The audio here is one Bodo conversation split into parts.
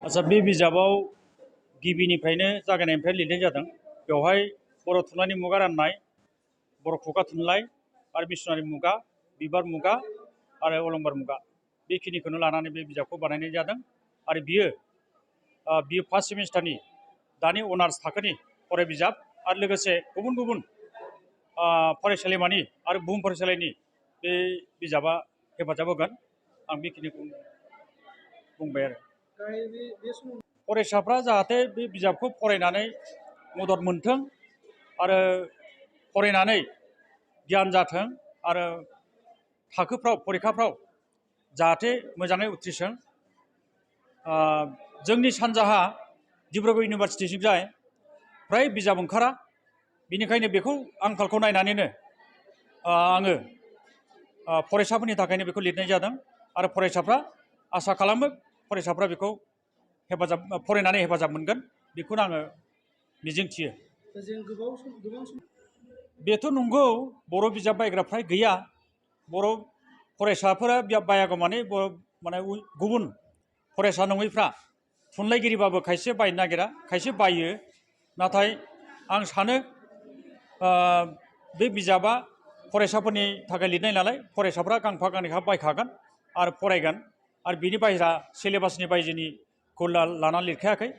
आच्छा बे बिजाबाव गिबिनिफ्रायनो जागायनायनिफ्राय लिरनाय जादों। बेवहाय बर' थुनलाइनि मुगा राननाय, बर' खुगा थुनलाइ आरो मिसनारि मुगा, बिबार मुगा आरो अलंबार मुगा बेखिनिखौनो लानानै बे बिजाबखौ बानायनाय जादों। आरो बियो फार्स्ट सेमिस्टारनि दानि अनार्स थाखोनि फराय बिजाब आरो लोगोसे गुबुन गुबुन फरायसालिमानि आरो बुहुम फरायसालिनि बे बिजाबा हेफाजाब होगोन। आं बेखिनिखौ बुंबाय आरो फरायसाफ्रा जाहाथे बे बिजाबखौ फरायनानै मदद मोनथों आरो फरायनानै गियान जाथों आरो थाखोफ्राव फरिखाफ्राव जाहाथे मोजाङै उथ्रिथों। जोंनि सानजाहा डिब्रुगड़ इउनिभारसिटिनिफ्राय फ्राय बिजाब ओंखारा, बेनिखायनो बेखौ आंखालखौ नायनानैनो आङो फरायसाफोरनि थाखायनो बेखौ लिरनाय जादों। आरो फरायसाफ्रा आसा खालामो फरायसाफ्रा बेखौ फरायनानै हेफाजाब मोनगोन, बेखौनो आङो मिजिंथियो। बेथ' नंगौ, बर' बिजाब बायग्रा फ्राय गैया। बर' फरायसाफोरा बिजाब बायागौ माने गुबुन फरायसा नङैफ्रा थुनलाइगिरिबाबो खायसे बायनो नागिरा, खायसे बायो। नाथाय आं सानो बे बिजाबा फरायसाफोरनि थाखाय लिरनाय नालाय फरायसाफ्रा गांफा गांनैखा बायखागोन आरो फरायगोन। आरो बिनि बाहेरा सिलेबासनि बायजोनिखौ लानानै लिरखायाखै,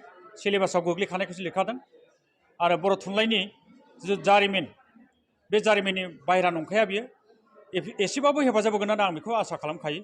सिलेबासाव गोग्लैखानायखौसो लिरखादों। आरो बर' थुनलाइनि जिथु जारिमिन, बे जारिमिननि बाहेरा नंखाया बियो। एसेबाबो हेफाजाब होगोन होननानै आं बेखौ आसा खालामखायो।